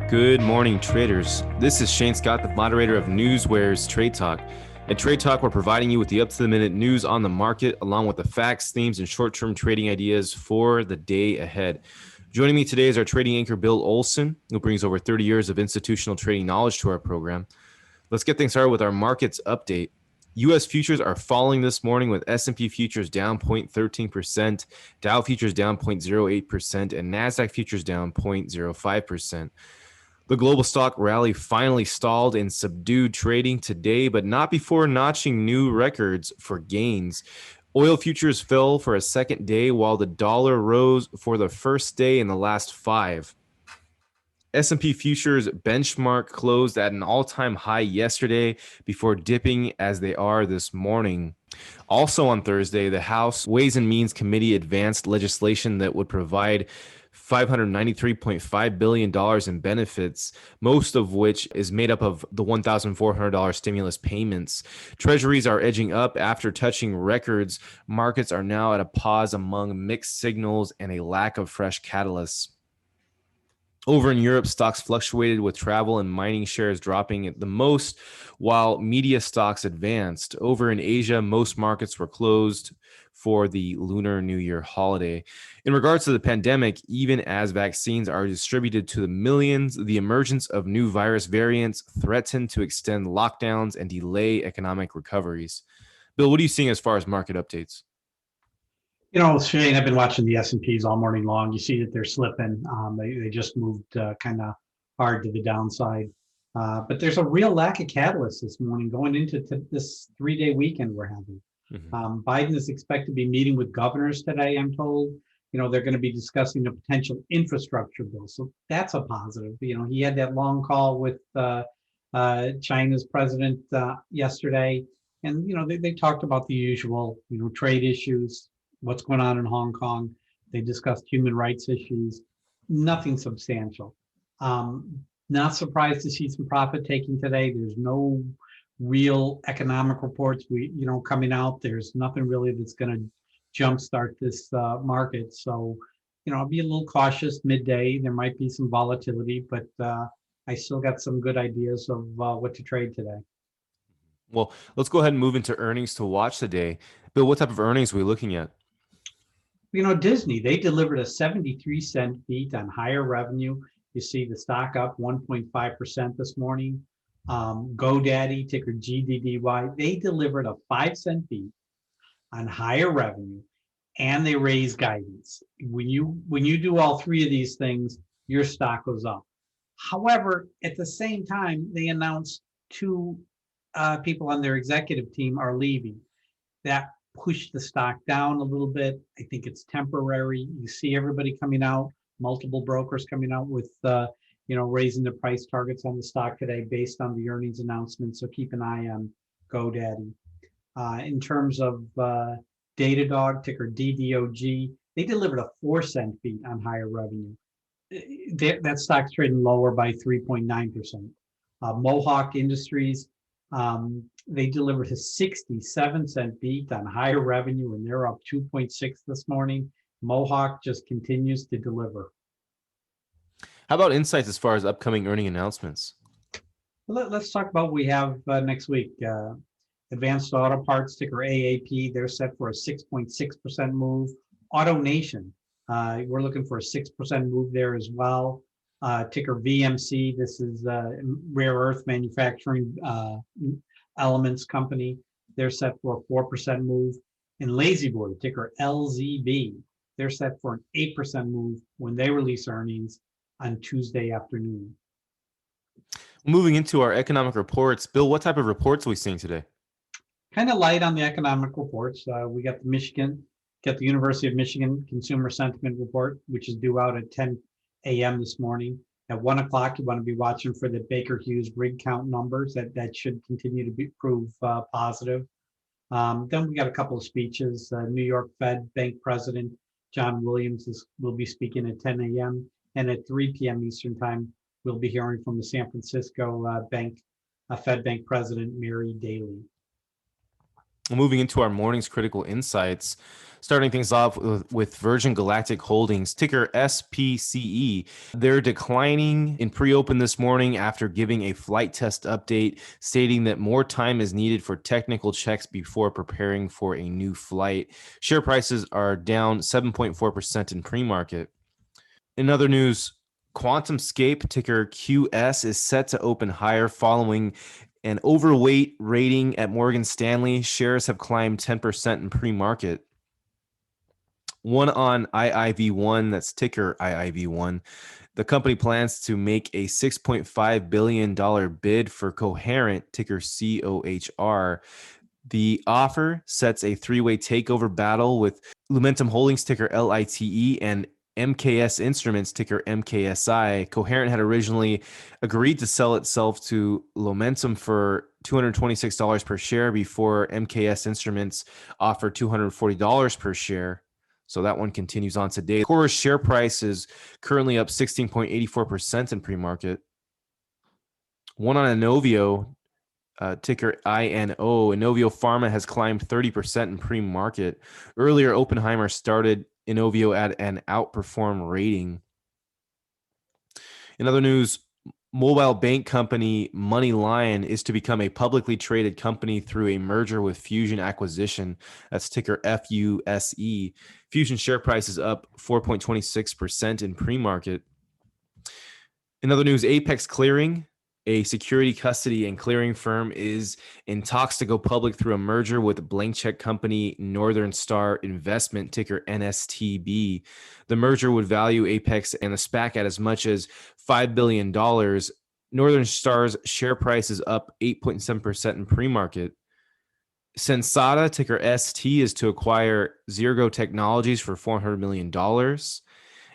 Good morning, traders. This is Shane Scott, the moderator of Newsware's Trade Talk. At Trade Talk, we're providing you with the up-to-the-minute news on the market, along with the facts, themes, and short-term trading ideas for the day ahead. Joining me today is our trading anchor, Bill Olson, who brings over 30 years of institutional trading knowledge to our program. Let's get things started with our markets update. U.S. futures are falling this morning with S&P Futures down 0.13%, Dow Futures down 0.08%, and NASDAQ Futures down 0.05%. The global stock rally finally stalled in subdued trading today, but not before notching new records for gains. Oil futures fell for a second day while the dollar rose for the first day in the last 5. S&P Futures benchmark closed at an all-time high yesterday before dipping as they are this morning. Also on Thursday, the House Ways and Means Committee advanced legislation that would provide $593.5 billion in benefits, most of which is made up of the $1,400 stimulus payments. Treasuries are edging up after touching records. Markets are now at a pause among mixed signals and a lack of fresh catalysts. Over in Europe, stocks fluctuated with travel and mining shares dropping the most, while media stocks advanced. Over in Asia, most markets were closed for the Lunar New Year holiday. In regards to the pandemic, even as vaccines are distributed to the millions, the emergence of new virus variants threaten to extend lockdowns and delay economic recoveries. Bill, what are you seeing as far as market updates? Shane, I've been watching the S&Ps all morning long. You see that they're slipping. They just moved kind of hard to the downside. But there's a real lack of catalyst this morning going into this 3-day weekend we're having. Biden is expected to be meeting with governors today, I'm told. They're going to be discussing a potential infrastructure bill. So that's a positive. He had that long call with China's president yesterday. And, they talked about the usual, trade issues, what's going on in Hong Kong. They discussed human rights issues, nothing substantial. Not surprised to see some profit taking today. There's no real economic reports coming out. There's nothing really that's going to jumpstart this market. So, I'll be a little cautious midday. There might be some volatility, but I still got some good ideas of what to trade today. Well, let's go ahead and move into earnings to watch today. Bill, what type of earnings are we looking at? Disney, they delivered a 73-cent beat on higher revenue. You see the stock up 1.5% this morning. GoDaddy, ticker GDDY, they delivered a 5-cent beat on higher revenue, and they raised guidance. When you do all three of these things, your stock goes up. However, at the same time, they announced two people on their executive team are leaving. That pushed the stock down a little bit. I think it's temporary. You see everybody coming out, multiple brokers coming out with raising the price targets on the stock today based on the earnings announcement. So keep an eye on GoDaddy. In terms of Datadog, ticker DDOG, they delivered a 4-cent beat on higher revenue. That stock's trading lower by 3.9%. Mohawk Industries, they delivered a 67-cent beat on higher revenue, and they're up 2.6 this morning. Mohawk just continues to deliver. How about insights as far as upcoming earning announcements? Let's talk about what we have next week. Advanced Auto Parts, ticker AAP, they're set for a 6.6% move. AutoNation, we're looking for a 6% move there as well. Ticker VMC, this is rare earth manufacturing elements company. They're set for a 4% move. And La-Z-Boy, ticker LZB, they're set for an 8% move when they release earnings on Tuesday afternoon. Moving into our economic reports, Bill, what type of reports are we seeing today? Kind of light on the economic reports. We got the University of Michigan Consumer Sentiment Report, which is due out at 10 a.m. this morning. At 1 o'clock, you want to be watching for the Baker Hughes rig count numbers. That should continue to prove positive. Then we got a couple of speeches. New York Fed Bank President John Williams will be speaking at 10 a.m. And at 3 p.m. Eastern Time, we'll be hearing from the San Francisco Fed Bank President Mary Daly. Moving into our morning's critical insights, starting things off with Virgin Galactic Holdings, ticker SPCE. They're declining in pre-open this morning after giving a flight test update stating that more time is needed for technical checks before preparing for a new flight. Share prices are down 7.4% in pre-market. In other news, QuantumScape, ticker QS, is set to open higher following an overweight rating at Morgan Stanley. Shares have climbed 10% in pre-market. One on IIV1, that's ticker IIV1. The company plans to make a $6.5 billion bid for Coherent, ticker COHR. The offer sets a three-way takeover battle with Lumentum Holdings, ticker LITE, and MKS Instruments, ticker MKSI. Coherent had originally agreed to sell itself to Lumentum for $226 per share before MKS Instruments offered $240 per share. So that one continues on today. Core's share price is currently up 16.84% in pre-market. One on Inovio, ticker INO. Inovio Pharma has climbed 30% in pre-market. Earlier, Oppenheimer started Inovio at an outperform rating. In other news, mobile bank company MoneyLion is to become a publicly traded company through a merger with Fusion Acquisition. That's ticker FUSE. Fusion share price is up 4.26% in pre-market. In other news, Apex Clearing, a security custody and clearing firm, is in talks to go public through a merger with blank check company Northern Star Investment, ticker NSTB. The merger would value Apex and the SPAC at as much as $5 billion. Northern Star's share price is up 8.7% in pre-market. Sensata, ticker ST, is to acquire Zergo Technologies for $400 million.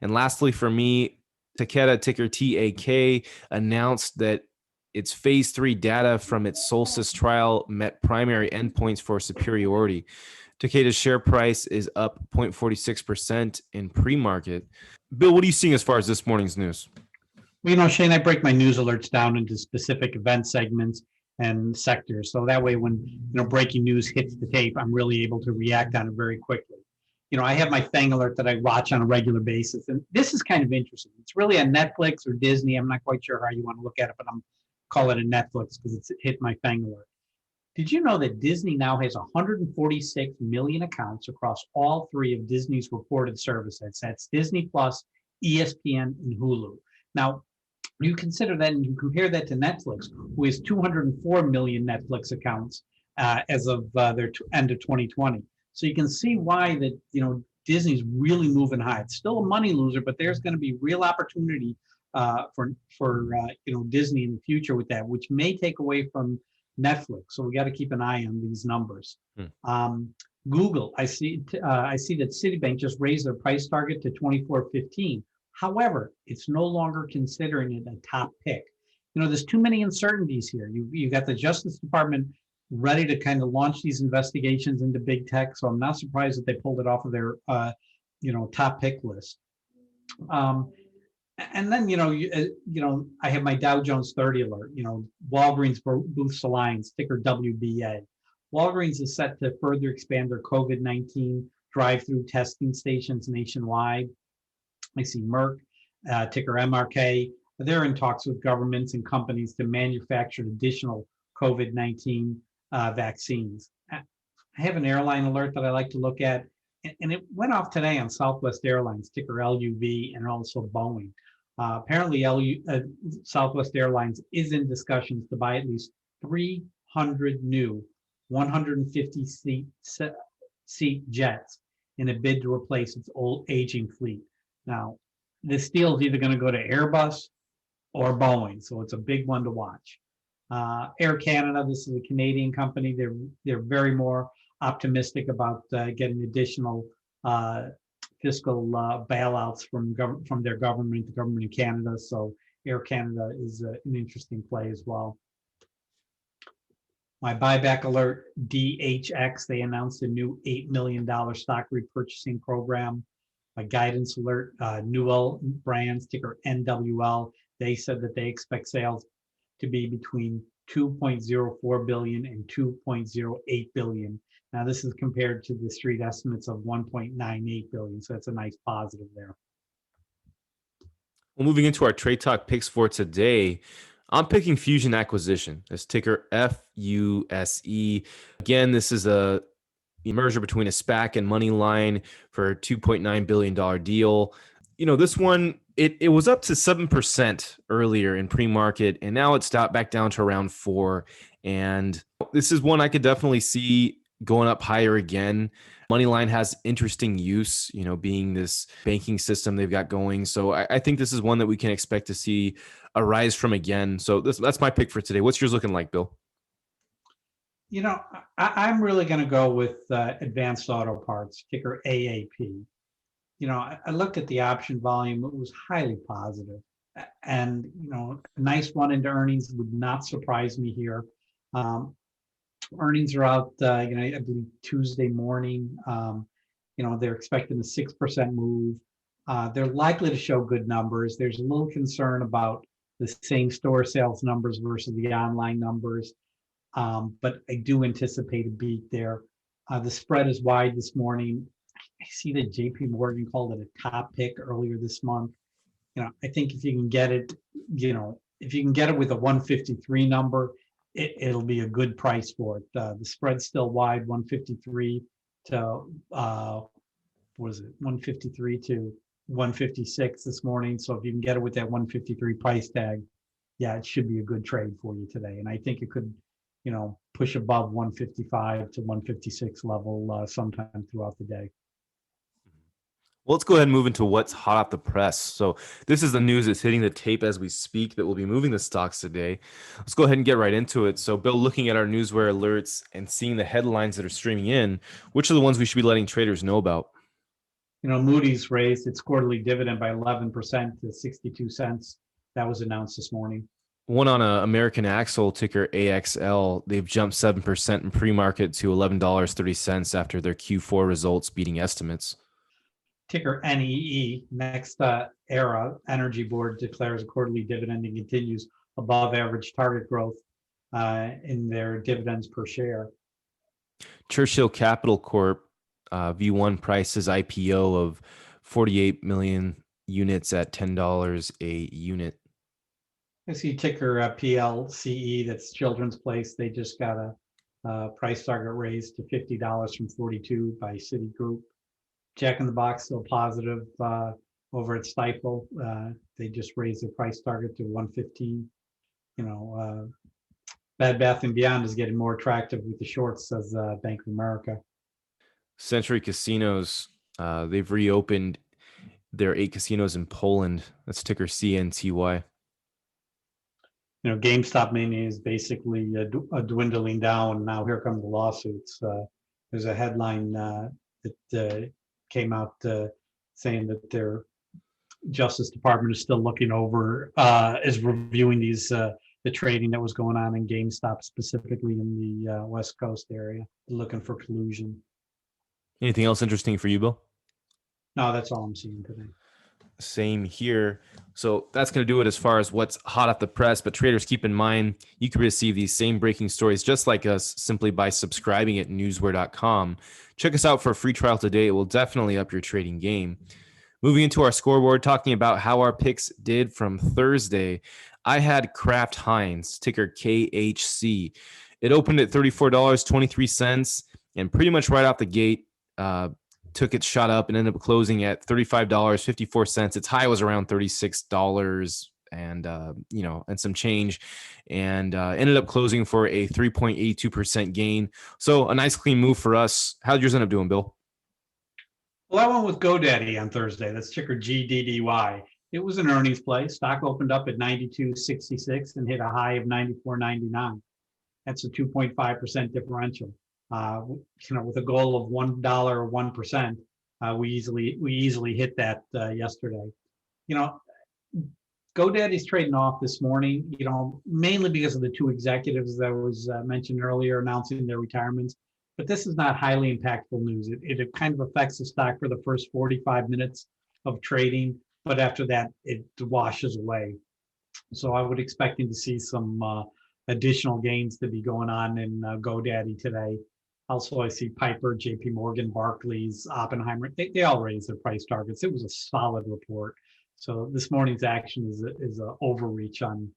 And lastly, for me, Takeda, ticker TAK, announced that its phase 3 data from its Solstice trial met primary endpoints for superiority. Takeda's share price is up 0.46% in pre-market. Bill, what are you seeing as far as this morning's news? Well, Shane, I break my news alerts down into specific event segments and sectors. So that way, when, breaking news hits the tape, I'm really able to react on it very quickly. I have my FANG alert that I watch on a regular basis. And this is kind of interesting. It's really on Netflix or Disney. I'm not quite sure how you want to look at it, but I'm call it a Netflix because it's hit my FANG alert. Did you know that Disney now has 146 million accounts across all three of Disney's reported services? That's Disney Plus, ESPN, and Hulu. Now, you consider that and you compare that to Netflix, who has 204 million Netflix accounts as of their end of 2020. So you can see why that Disney's really moving high. It's still a money loser, but there's going to be real opportunity for Disney in the future with that, which may take away from Netflix. So we got to keep an eye on these numbers. Google, I see that Citibank just raised their price target to $24.15. However, it's no longer considering it a top pick. There's too many uncertainties here. You got the Justice Department ready to kind of launch these investigations into big tech, so I'm not surprised that they pulled it off of their top pick list. And then I have my Dow Jones 30 alert. Walgreens Booths Alliance, ticker WBA. Walgreens is set to further expand their COVID-19 drive-through testing stations nationwide. I see Merck, ticker MRK. They're in talks with governments and companies to manufacture additional COVID-19 vaccines. I have an airline alert that I like to look at, and it went off today on Southwest Airlines, ticker LUV, and also Boeing. Apparently, Southwest Airlines is in discussions to buy at least 300 new 150-seat jets in a bid to replace its old aging fleet. Now, this deal is either going to go to Airbus or Boeing, so it's a big one to watch. Air Canada, this is a Canadian company. They're very more optimistic about getting additional fiscal bailouts from their government, the government of Canada. So Air Canada is an interesting play as well. My buyback alert, DHX, they announced a new $8 million stock repurchasing program. My guidance alert, Newell Brands, ticker NWL, they said that they expect sales to be between $2.04 billion and $2.08 billion Now, this is compared to the street estimates of 1.98 billion, so that's a nice positive there. Well, moving into our trade talk picks for today, I'm picking Fusion Acquisition. That's ticker FUSE. Again, this is a merger between a SPAC and Moneyline for a $2.9 billion deal. This one, it was up to 7% earlier in pre-market, and now it's back down to around 4%. And this is one I could definitely see going up higher again. Moneyline has interesting use, being this banking system they've got going. So I think this is one that we can expect to see a rise from again. So that's my pick for today. What's yours looking like, Bill? I'm really going to go with Advanced Auto Parts, ticker AAP. I looked at the option volume. It was highly positive. And, a nice one into earnings would not surprise me here. Earnings are out, I believe Tuesday morning. They're expecting a 6% move. They're likely to show good numbers. There's a little concern about the same store sales numbers versus the online numbers. But I do anticipate a beat there. The spread is wide this morning. I see that JP Morgan called it a top pick earlier this month. I think if you can get it, if you can get it with a 153 number, it'll be a good price for it. The spread's still wide, 153 to what is it, 153 to 156 this morning. So if you can get it with that 153 price tag, yeah, it should be a good trade for you today. And I think it could, push above 155 to 156 level sometime throughout the day. Well, let's go ahead and move into what's hot off the press. So this is the news that's hitting the tape as we speak that will be moving the stocks today. Let's go ahead and get right into it. So, Bill, looking at our newswire alerts and seeing the headlines that are streaming in, which are the ones we should be letting traders know about? Moody's raised its quarterly dividend by 11% to 62 cents. That was announced this morning. One on American Axle, ticker AXL, they've jumped 7% in pre-market to $11.30 after their Q4 results beating estimates. Ticker NEE, Next Era Energy Board declares a quarterly dividend and continues above average target growth in their dividends per share. Churchill Capital Corp, V1 prices IPO of 48 million units at $10 a unit. I see ticker PLCE, that's Children's Place. They just got a price target raised to $50 from $42 by Citigroup. Jack in the Box still positive over at Stifel. They just raised their price target to $115. Bed Bath & Beyond is getting more attractive with the shorts, says Bank of America. Century Casinos, they've reopened their 8 casinos in Poland. That's ticker CNTY. GameStop mania is basically dwindling down. Now here come the lawsuits. There's a headline that came out saying that their Justice Department is still looking over, is reviewing the trading that was going on in GameStop, specifically in the West Coast area, looking for collusion. Anything else interesting for you, Bill? No, that's all I'm seeing today. Same here. So that's going to do it as far as what's hot off the press. But traders, keep in mind, you can receive these same breaking stories just like us simply by subscribing at newsware.com. Check us out for a free trial today. It will definitely up your trading game. Moving into our scoreboard, talking about how our picks did from Thursday. I had Kraft Heinz, ticker KHC. It opened at $34.23 and pretty much right off the gate, took its shot up and ended up closing at $35.54. Its high was around $36 and some change, and ended up closing for a 3.82% gain. So a nice clean move for us. How did yours end up doing, Bill? Well, I went with GoDaddy on Thursday. That's ticker GDDY. It was an earnings play. Stock opened up at 92.66 and hit a high of 94.99. That's a 2.5% differential. With a goal of $1 or 1%, we easily hit that yesterday. GoDaddy's trading off this morning, mainly because of the two executives that was mentioned earlier announcing their retirements. But this is not highly impactful news. It kind of affects the stock for the first 45 minutes of trading, but after that, it washes away. So I would expect to see some additional gains to be going on in GoDaddy today. Also, I see Piper, JP Morgan, Barclays, Oppenheimer. They all raised their price targets. It was a solid report. So this morning's action is a overreach on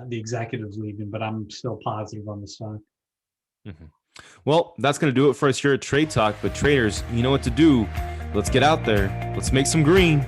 the executives leaving, but I'm still positive on the stock. Mhm. Well, that's going to do it for us here at Trade Talk. But traders, you know what to do. Let's get out there. Let's make some green.